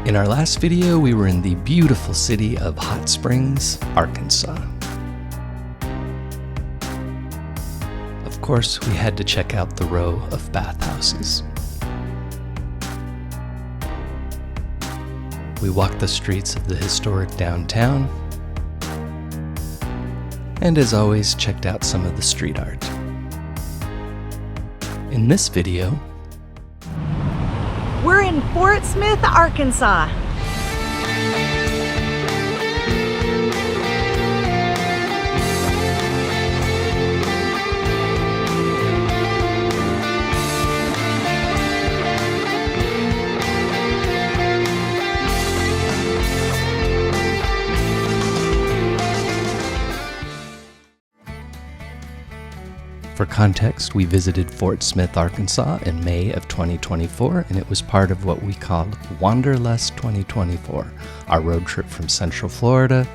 In our last video, we were in the beautiful city of Hot Springs, Arkansas. Of course, we had to check out the row of bathhouses. We walked the streets of the historic downtown, and as always, checked out some of the street art. In this video, we're in Fort Smith, Arkansas. For context, we visited Fort Smith, Arkansas in May of 2024, and it was part of what we called Wanderlust 2024, our road trip from Central Florida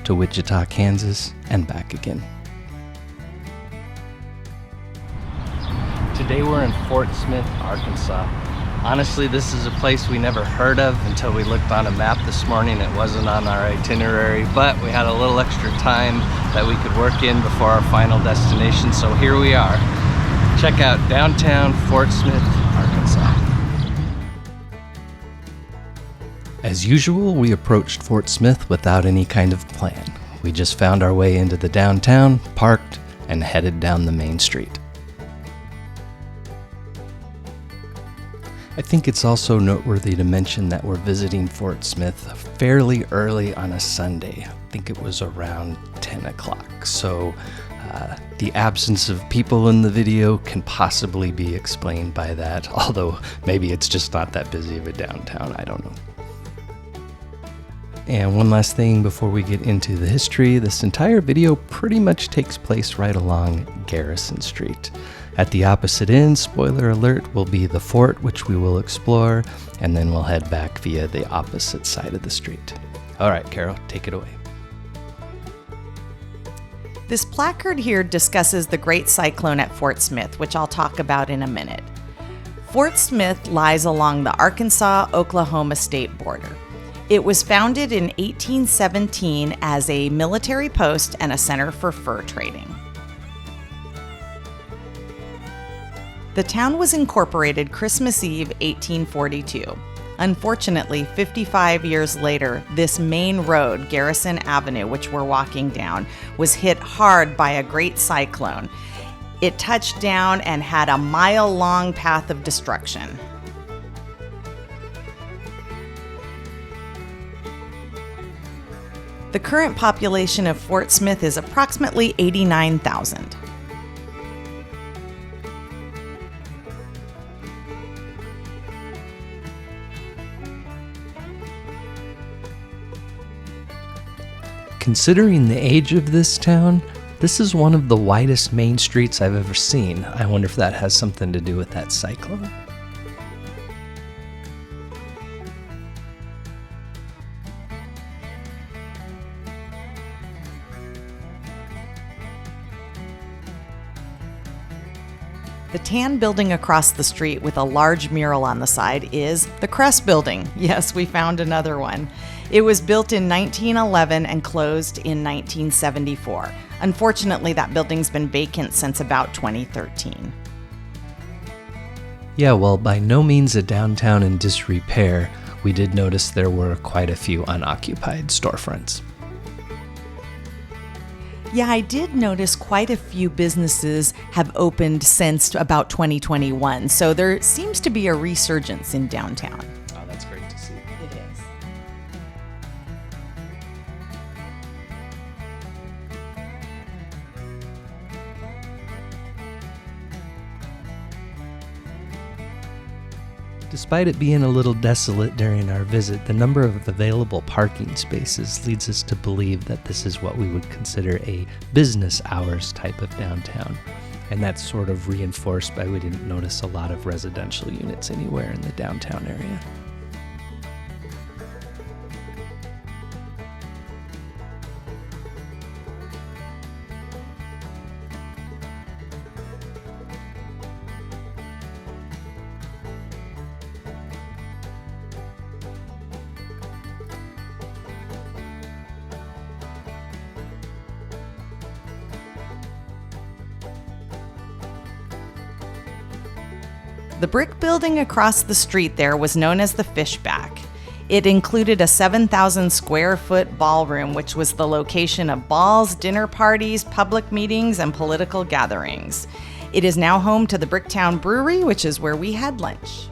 to Wichita, Kansas, and back again. Today we're in Fort Smith, Arkansas. Honestly, this is a place we never heard of until we looked on a map this morning. It wasn't on our itinerary, but we had a little extra time that we could work in before our final destination, so here we are. Check out downtown Fort Smith, Arkansas. As usual, we approached Fort Smith without any kind of plan. We just found our way into the downtown, parked, and headed down the main street. I think it's also noteworthy to mention that we're visiting Fort Smith fairly early on a Sunday. I think it was around 10 o'clock. So the absence of people in the video can possibly be explained by that, although maybe it's just not that busy of a downtown, I don't know. And one last thing before we get into the history, this entire video pretty much takes place right along Garrison Street. At the opposite end, spoiler alert, will be the fort, which we will explore, and then we'll head back via the opposite side of the street. All right, Carol, take it away. This placard here discusses the Great Cyclone at Fort Smith, which I'll talk about in a minute. Fort Smith lies along the Arkansas-Oklahoma state border. It was founded in 1817 as a military post and a center for fur trading. The town was incorporated Christmas Eve, 1842. Unfortunately, 55 years later, this main road, Garrison Avenue, which we're walking down, was hit hard by a great cyclone. It touched down and had a mile-long path of destruction. The current population of Fort Smith is approximately 89,000. Considering the age of this town, this is one of the widest main streets I've ever seen. I wonder if that has something to do with that cyclone. The tan building across the street with a large mural on the side is the Crest Building. Yes, we found another one. It was built in 1911 and closed in 1974. Unfortunately, that building's been vacant since about 2013. Yeah, well, by no means a downtown in disrepair, we did notice there were quite a few unoccupied storefronts. Yeah, I did notice quite a few businesses have opened since about 2021, so there seems to be a resurgence in downtown. Oh, that's great to see. It is. Despite it being a little desolate during our visit, the number of available parking spaces leads us to believe that this is what we would consider a business hours type of downtown. And that's sort of reinforced by we didn't notice a lot of residential units anywhere in the downtown area. The brick building across the street there was known as the Fishback. It included a 7,000 square foot ballroom, which was the location of balls, dinner parties, public meetings, and political gatherings. It is now home to the Bricktown Brewery, which is where we had lunch.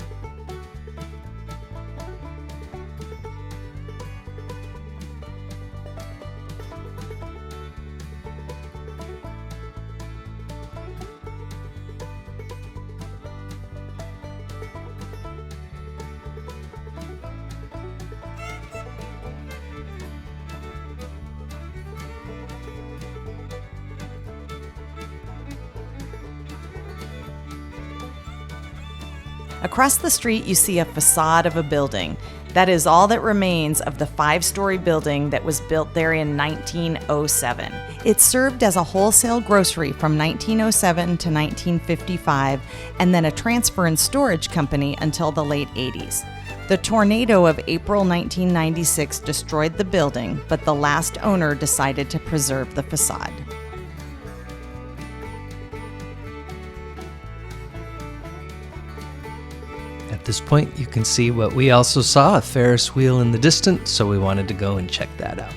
Across the street, you see a facade of a building. That is all that remains of the 5-story building that was built there in 1907. It served as a wholesale grocery from 1907 to 1955, and then a transfer and storage company until the late 80s. The tornado of April 1996 destroyed the building, but the last owner decided to preserve the facade. At this point, you can see what we also saw, a Ferris wheel in the distance, so we wanted to go and check that out.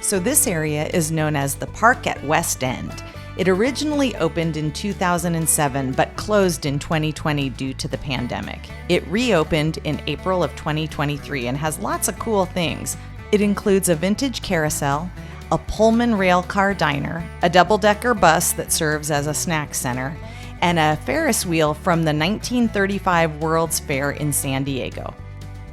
So this area is known as the Park at West End. It originally opened in 2007 but closed in 2020 due to the pandemic. It reopened in April of 2023 and has lots of cool things. It includes a vintage carousel, a Pullman railcar diner, a double-decker bus that serves as a snack center, and a Ferris wheel from the 1935 World's Fair in San Diego.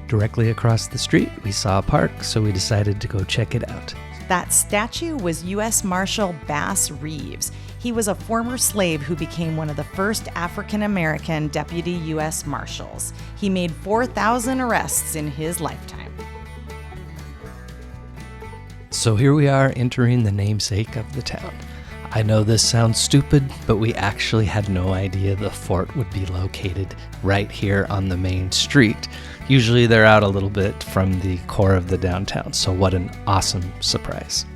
Directly across the street, we saw a park, so we decided to go check it out. That statue was U.S. Marshal Bass Reeves. He was a former slave who became one of the first African-American deputy U.S. Marshals. He made 4,000 arrests in his lifetime. So here we are entering the namesake of the town. I know this sounds stupid, but we actually had no idea the fort would be located right here on the main street. Usually they're out a little bit from the core of the downtown, so what an awesome surprise.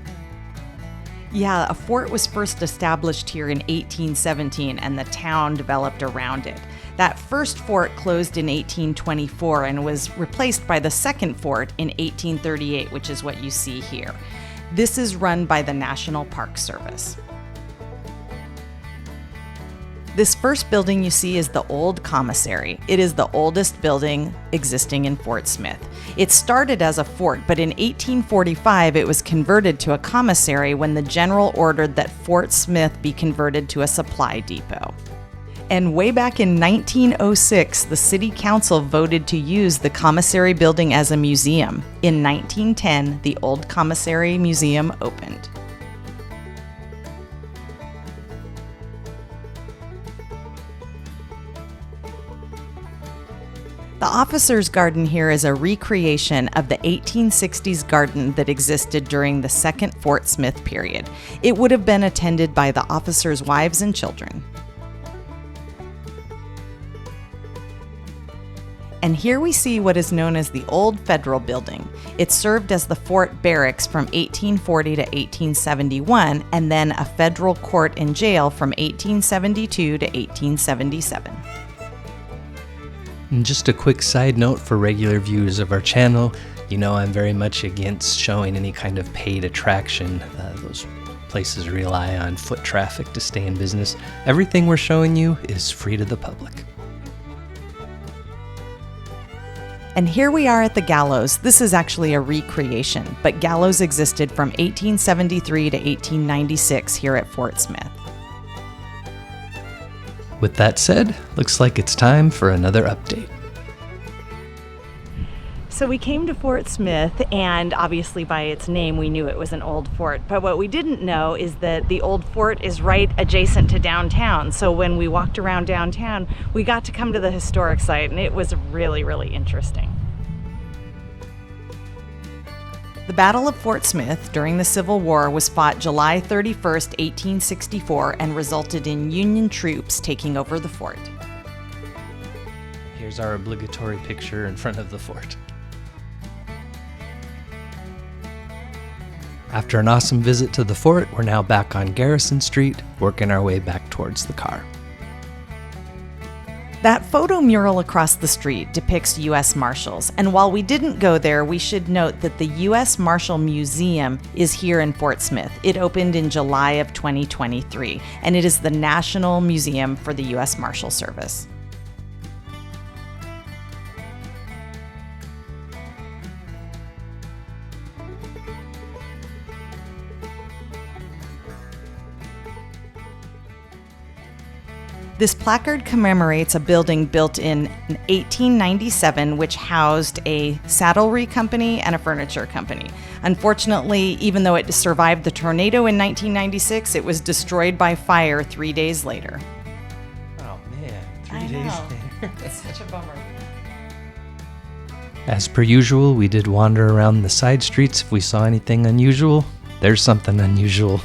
Yeah, a fort was first established here in 1817 and the town developed around it. That first fort closed in 1824 and was replaced by the second fort in 1838, which is what you see here. This is run by the National Park Service. This first building you see is the Old Commissary. It is the oldest building existing in Fort Smith. It started as a fort, but in 1845 it was converted to a commissary when the general ordered that Fort Smith be converted to a supply depot. And way back in 1906, the City Council voted to use the commissary building as a museum. In 1910, the Old Commissary Museum opened. The officers' garden here is a recreation of the 1860s garden that existed during the second Fort Smith period. It would have been attended by the officers' wives and children. And here we see what is known as the Old Federal Building. It served as the fort barracks from 1840 to 1871, and then a federal court and jail from 1872 to 1877. And just a quick side note for regular viewers of our channel, you know I'm very much against showing any kind of paid attraction. Those places rely on foot traffic to stay in business. Everything we're showing you is free to the public. And here we are at the Gallows. This is actually a recreation, but Gallows existed from 1873 to 1896 here at Fort Smith. With that said, looks like it's time for another update. So we came to Fort Smith, and obviously by its name we knew it was an old fort, but what we didn't know is that the old fort is right adjacent to downtown. So when we walked around downtown, we got to come to the historic site, and it was really, really interesting. The Battle of Fort Smith during the Civil War was fought July 31st, 1864, and resulted in Union troops taking over the fort. Here's our obligatory picture in front of the fort. After an awesome visit to the fort, we're now back on Garrison Street, working our way back towards the car. That photo mural across the street depicts U.S. Marshals, and while we didn't go there, we should note that the U.S. Marshal Museum is here in Fort Smith. It opened in July of 2023, and it is the National Museum for the U.S. Marshal Service. This placard commemorates a building built in 1897, which housed a saddlery company and a furniture company. Unfortunately, even though it survived the tornado in 1996, it was destroyed by fire 3 days later. Oh man, 3 days later. It's such a bummer. As per usual, we did wander around the side streets if we saw anything unusual. There's something unusual.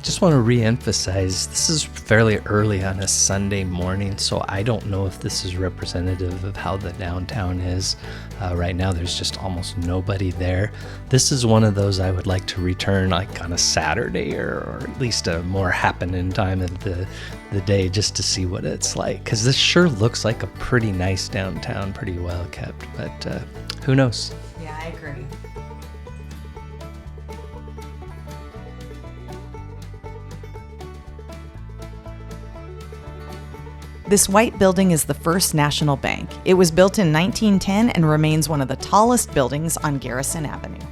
Just want to re-emphasize, this is fairly early on a Sunday morning, so I don't know if this is representative of how the downtown is. Right now there's just almost nobody there. This is one of those I would like to return like on a Saturday or at least a more happening time of the day just to see what it's like, because this sure looks like a pretty nice downtown, pretty well kept, but who knows? Yeah, I agree. This white building is the First National Bank. It was built in 1910 and remains one of the tallest buildings on Garrison Avenue.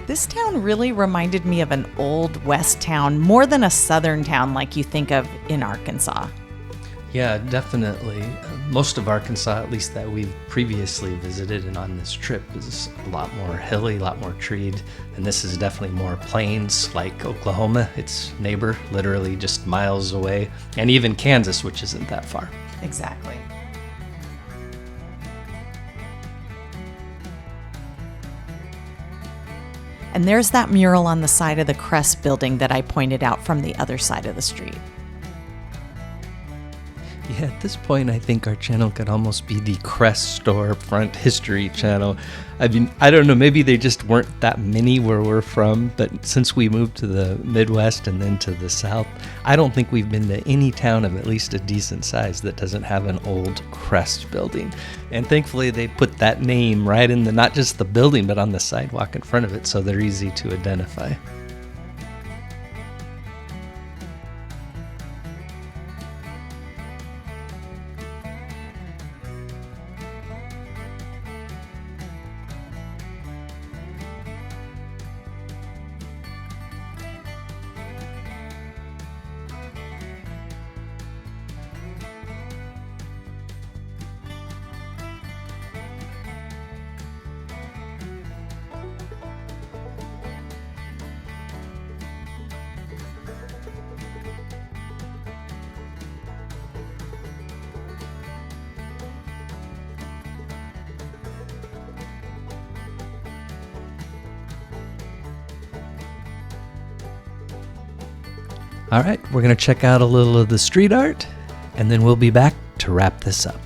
This town really reminded me of an old west town more than a southern town like you think of in Arkansas. Yeah, definitely. Most of Arkansas, at least that we've previously visited and on this trip, is a lot more hilly, a lot more treed, and this is definitely more plains like Oklahoma, its neighbor, literally just miles away, and even Kansas, which isn't that far. Exactly. And there's that mural on the side of the Crest building that I pointed out from the other side of the street. Yeah, at this point, I think our channel could almost be the Crest storefront history channel. I mean, I don't know, maybe they just weren't that many where we're from, but since we moved to the Midwest and then to the South, I don't think we've been to any town of at least a decent size that doesn't have an old Crest building. And thankfully, they put that name right in the, not just the building, but on the sidewalk in front of it, so they're easy to identify. All right, we're going to check out a little of the street art, and then we'll be back to wrap this up.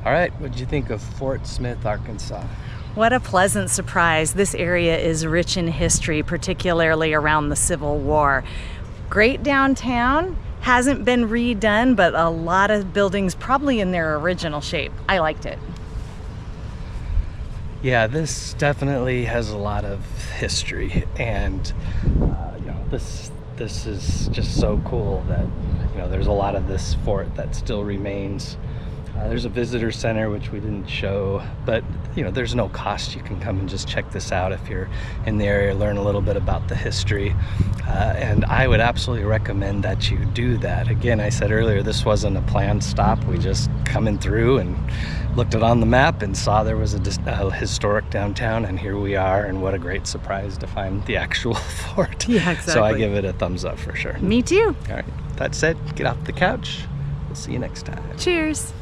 All right, what'd you think of Fort Smith, Arkansas? What a pleasant surprise. This area is rich in history, particularly around the Civil War. Great downtown, hasn't been redone, but a lot of buildings probably in their original shape. I liked it. Yeah, this definitely has a lot of history, and this is just so cool that there's a lot of this fort that still remains. There's a visitor center, which we didn't show, but there's no cost. You can come and just check this out if you're in the area, learn a little bit about the history. And I would absolutely recommend that you do that. Again, I said earlier, this wasn't a planned stop. We just coming through and looked it on the map and saw there was a historic downtown, and here we are, and what a great surprise to find the actual fort. Yeah, exactly. So I give it a thumbs up for sure. Me too. All right, that said, get off the couch. We'll see you next time. Cheers.